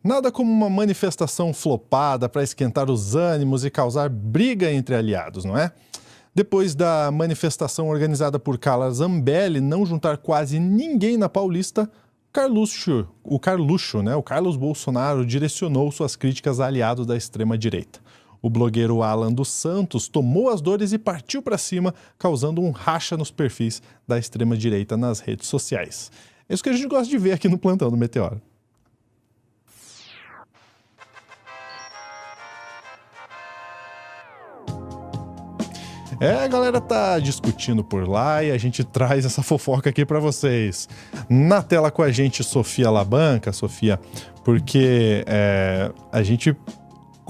Nada como uma manifestação flopada para esquentar os ânimos e causar briga entre aliados, não é? Depois da manifestação organizada por Carla Zambelli não juntar quase ninguém na Paulista, o Carlos Bolsonaro direcionou suas críticas a aliados da extrema-direita. O blogueiro Alan dos Santos tomou as dores e partiu para cima, causando um racha nos perfis da extrema-direita nas redes sociais. É isso que a gente gosta de ver aqui no Plantão do Meteoro. A galera tá discutindo por lá e a gente traz essa fofoca aqui para vocês. Na tela com a gente, Sofia Labanca. Sofia, porque a gente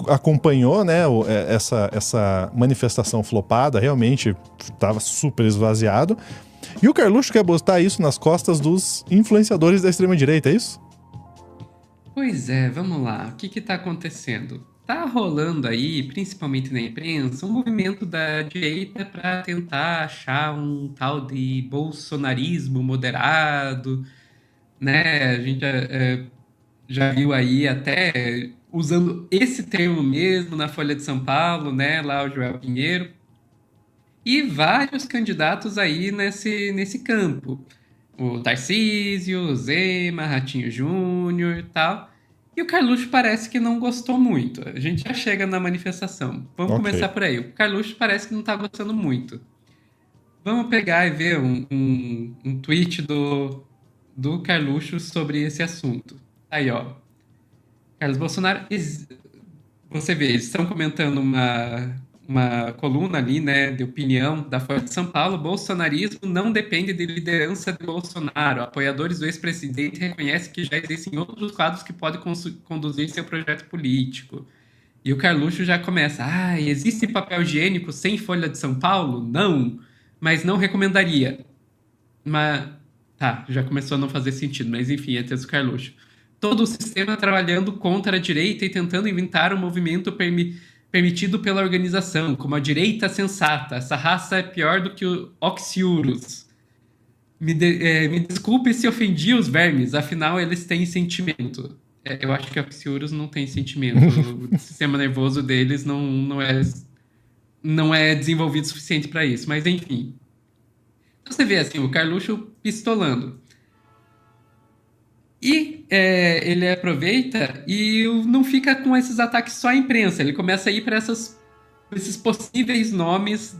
acompanhou, né, essa manifestação flopada, realmente estava super esvaziado. E o Carluxo quer botar isso nas costas dos influenciadores da extrema-direita, é isso? Pois é, vamos lá. O que está acontecendo? Tá rolando aí, principalmente na imprensa, um movimento da direita para tentar achar um tal de bolsonarismo moderado, né? A gente já viu aí até usando esse termo mesmo na Folha de São Paulo, né? Lá o Joel Pinheiro. E vários candidatos aí nesse campo. O Tarcísio, o Zema, Ratinho Júnior e tal. E o Carluxo parece que não gostou muito. A gente já chega na manifestação. Vamos começar por aí. O Carluxo parece que não tá gostando muito. Vamos pegar e ver um tweet do Carluxo sobre esse assunto. Aí, ó. Carlos Bolsonaro. Você vê, eles estão comentando uma coluna ali, né, de opinião da Folha de São Paulo. Bolsonarismo não depende de liderança de Bolsonaro. Apoiadores do ex-presidente reconhecem que já existem outros quadros que podem conduzir seu projeto político. E o Carluxo já começa: existe papel higiênico sem Folha de São Paulo? Não, mas não recomendaria. Mas, tá, já começou a não fazer sentido, mas enfim, é texto do Carluxo. Todo o sistema trabalhando contra a direita e tentando inventar um movimento permitido pela organização, como a direita sensata. Essa raça é pior do que o Oxiurus. Me desculpe se ofendi os vermes, afinal eles têm sentimento. Eu acho que o Oxiurus não tem sentimento. O sistema nervoso deles não é desenvolvido o suficiente para isso, mas enfim. Então você vê assim, o Carluxo pistolando. E ele aproveita e não fica com esses ataques só à imprensa. Ele começa a ir para esses possíveis nomes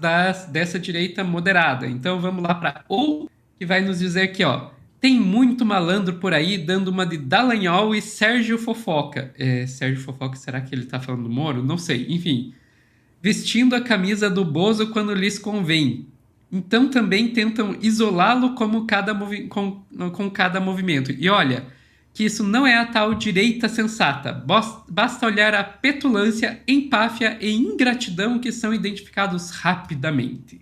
dessa direita moderada. Então vamos lá para O, que vai nos dizer aqui, ó. Tem muito malandro por aí dando uma de Dallagnol e Sérgio Fofoca. Sérgio Fofoca, será que ele tá falando do Moro? Não sei. Enfim. Vestindo a camisa do Bozo quando lhes convém. Então também tentam isolá-lo com cada movimento. E olha, que isso não é a tal direita sensata. Basta olhar a petulância, empáfia e ingratidão que são identificados rapidamente.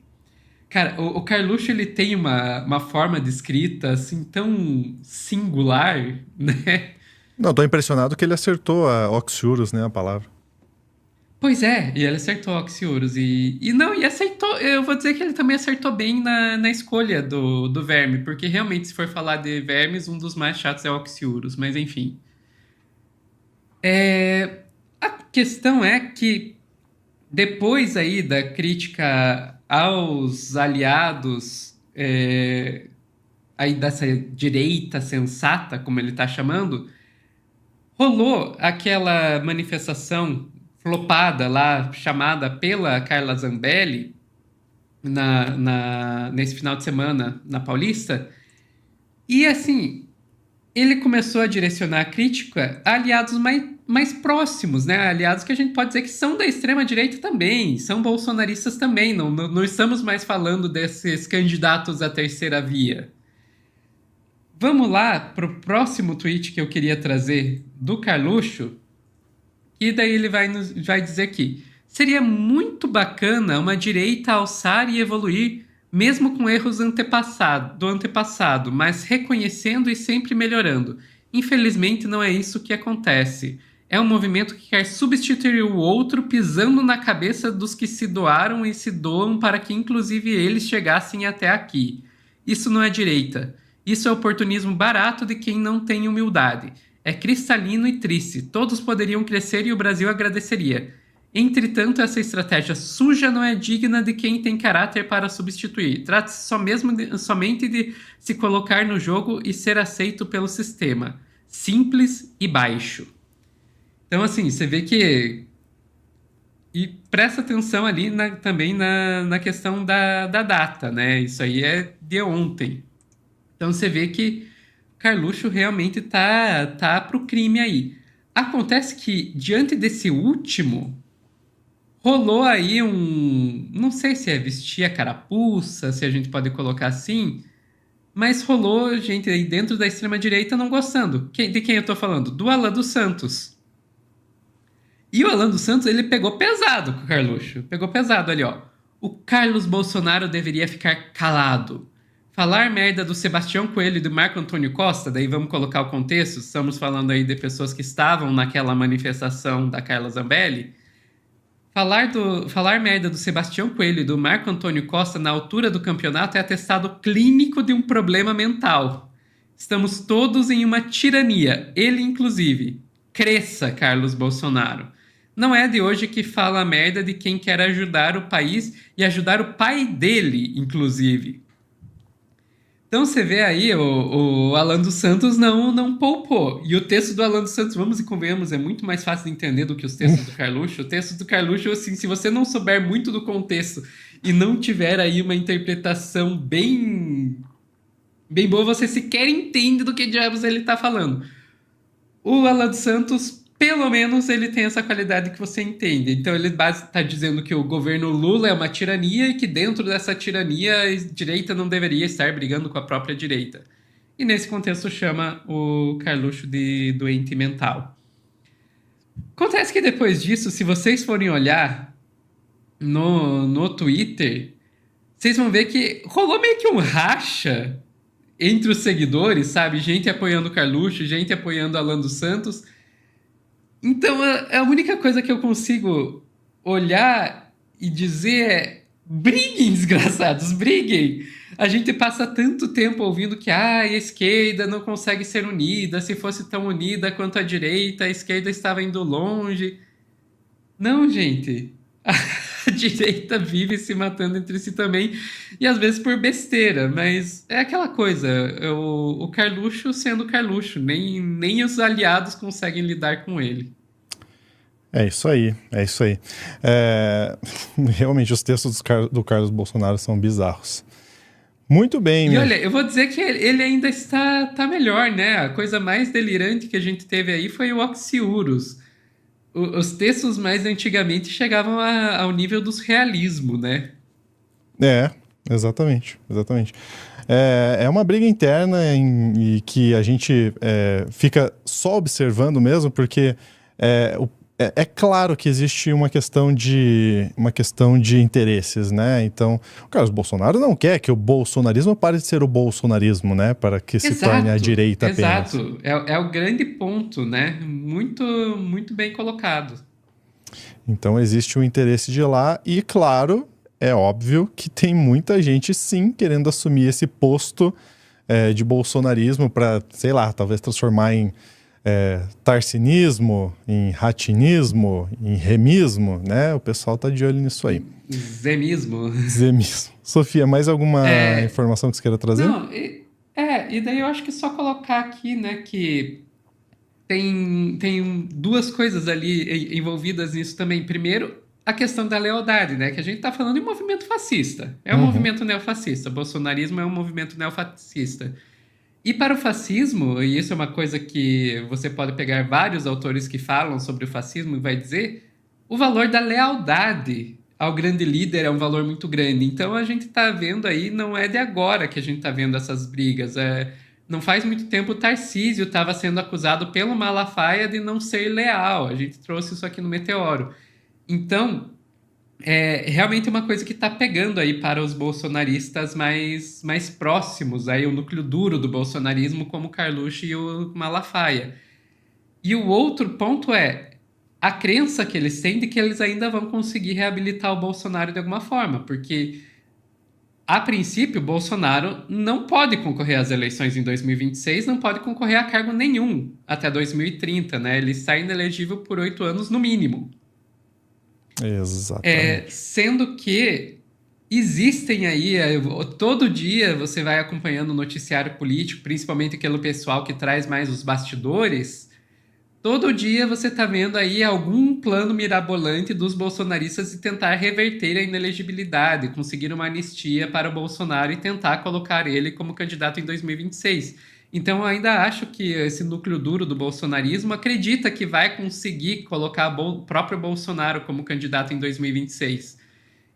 Cara, o Carluxo, ele tem uma forma de escrita assim tão singular, né? Não, tô impressionado que ele acertou a Oxiurus, né, a palavra. Pois é, e ele acertou Oxiurus. E acertou. Eu vou dizer que ele também acertou bem na escolha do verme, porque realmente, se for falar de vermes, um dos mais chatos é o Oxiurus, mas enfim. A questão é que depois aí da crítica aos aliados aí dessa direita sensata, como ele tá chamando, rolou aquela manifestação flopada lá, chamada pela Carla Zambelli, nesse final de semana na Paulista. E assim, ele começou a direcionar a crítica a aliados mais próximos, né? Aliados que a gente pode dizer que são da extrema-direita também, são bolsonaristas também. Não estamos mais falando desses candidatos à terceira via. Vamos lá para o próximo tweet que eu queria trazer do Carluxo. E daí ele vai dizer aqui: seria muito bacana uma direita alçar e evoluir, mesmo com erros do antepassado, mas reconhecendo e sempre melhorando. Infelizmente, não é isso que acontece. É um movimento que quer substituir o outro, pisando na cabeça dos que se doaram e se doam para que, inclusive, eles chegassem até aqui. Isso não é direita. Isso é oportunismo barato de quem não tem humildade. É cristalino e triste. Todos poderiam crescer e o Brasil agradeceria. Entretanto, essa estratégia suja não é digna de quem tem caráter para substituir. Trata-se somente de se colocar no jogo e ser aceito pelo sistema. Simples e baixo. Então, assim, você vê que. E presta atenção ali também na questão da data, né? Isso aí é de ontem. Então você vê que Carluxo realmente tá pro crime aí. Acontece que, diante desse último, rolou aí um. Não sei se é vestir a carapuça, se a gente pode colocar assim, mas rolou gente aí dentro da extrema-direita não gostando. De quem eu tô falando? Do Alan dos Santos. E o Alan dos Santos, ele pegou pesado com o Carluxo. Pegou pesado ali, ó. O Carlos Bolsonaro deveria ficar calado. Falar merda do Sebastião Coelho e do Marco Antônio Costa, daí vamos colocar o contexto, estamos falando aí de pessoas que estavam naquela manifestação da Carla Zambelli. Falar merda do Sebastião Coelho e do Marco Antônio Costa na altura do campeonato é atestado clínico de um problema mental. Estamos todos em uma tirania, ele inclusive. Cresça, Carlos Bolsonaro. Não é de hoje que fala merda de quem quer ajudar o país e ajudar o pai dele, inclusive. Então você vê aí, o Alan dos Santos não poupou. E o texto do Alan dos Santos, vamos e convenhamos, é muito mais fácil de entender do que os textos do Carluxo. O texto do Carluxo, assim, se você não souber muito do contexto e não tiver aí uma interpretação bem boa, você sequer entende do que diabos ele está falando. O Alan dos Santos, pelo menos, ele tem essa qualidade que você entende. Então ele está dizendo que o governo Lula é uma tirania e que dentro dessa tirania a direita não deveria estar brigando com a própria direita. E nesse contexto chama o Carluxo de doente mental. Acontece que depois disso, se vocês forem olhar no Twitter, vocês vão ver que rolou meio que um racha entre os seguidores, sabe? Gente apoiando o Carluxo, gente apoiando Alan dos Santos. Então, a única coisa que eu consigo olhar e dizer é: briguem, desgraçados, briguem. A gente passa tanto tempo ouvindo que a esquerda não consegue ser unida, se fosse tão unida quanto a direita, a esquerda estava indo longe. Não, gente. A direita vive se matando entre si também, e às vezes por besteira, mas é aquela coisa, o Carluxo sendo Carluxo, nem os aliados conseguem lidar com ele. É isso aí, é isso aí. Realmente, os textos do Carlos Bolsonaro são bizarros. Muito bem, E olha, eu vou dizer que ele ainda tá melhor, né? A coisa mais delirante que a gente teve aí foi o Oxiurus. Os textos mais antigamente chegavam ao nível dos realismo, né? Exatamente, exatamente. É uma briga interna e que a gente fica só observando mesmo, porque é claro que existe uma questão de interesses, né? Então, o Carlos Bolsonaro não quer que o bolsonarismo pare de ser o bolsonarismo, né? Para que se torne a direita apenas. Exato. É o grande ponto, né? Muito, muito bem colocado. Então, existe um interesse de lá e, claro, é óbvio que tem muita gente, sim, querendo assumir esse posto de bolsonarismo para, sei lá, talvez transformar em tarcinismo, em ratinismo, em remismo, né? O pessoal tá de olho nisso aí. Zemismo. Zemismo. Sofia, mais alguma informação que você queira trazer? Não, e daí eu acho que só colocar aqui, né, que tem duas coisas ali envolvidas nisso também. Primeiro, a questão da lealdade, né? Que a gente tá falando de movimento fascista. É um movimento neofascista. O bolsonarismo é um movimento neofascista. E para o fascismo, e isso é uma coisa que você pode pegar vários autores que falam sobre o fascismo e vai dizer, o valor da lealdade ao grande líder é um valor muito grande. Então a gente está vendo aí, não é de agora que a gente está vendo essas brigas. Não faz muito tempo o Tarcísio estava sendo acusado pelo Malafaia de não ser leal. A gente trouxe isso aqui no Meteoro. Então, é realmente uma coisa que está pegando aí para os bolsonaristas mais próximos, aí o núcleo duro do bolsonarismo, como o Carluxo e o Malafaia. E o outro ponto é a crença que eles têm de que eles ainda vão conseguir reabilitar o Bolsonaro de alguma forma, porque a princípio, Bolsonaro não pode concorrer às eleições em 2026, não pode concorrer a cargo nenhum até 2030, né? Ele está inelegível por 8 anos no mínimo. Exatamente. Sendo que existem aí, todo dia você vai acompanhando o noticiário político, principalmente aquele pessoal que traz mais os bastidores. Todo dia você está vendo aí algum plano mirabolante dos bolsonaristas de tentar reverter a inelegibilidade, conseguir uma anistia para o Bolsonaro e tentar colocar ele como candidato em 2026. Então, eu ainda acho que esse núcleo duro do bolsonarismo acredita que vai conseguir colocar o próprio Bolsonaro como candidato em 2026.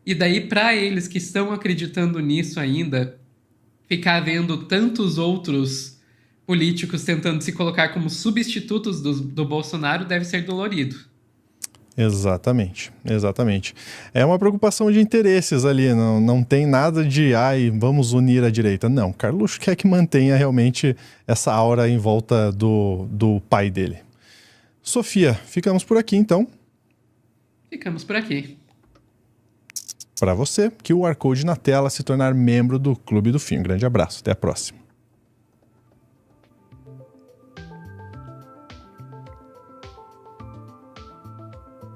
E daí, para eles que estão acreditando nisso ainda, ficar vendo tantos outros políticos tentando se colocar como substitutos do Bolsonaro deve ser dolorido. Exatamente, exatamente. É uma preocupação de interesses ali, não tem nada de, vamos unir a direita. Não, Carluxo quer que mantenha realmente essa aura em volta do pai dele. Sofia, ficamos por aqui então. Ficamos por aqui. Para você, QR Code na tela, se tornar membro do Clube do Fim. Um grande abraço, até a próxima.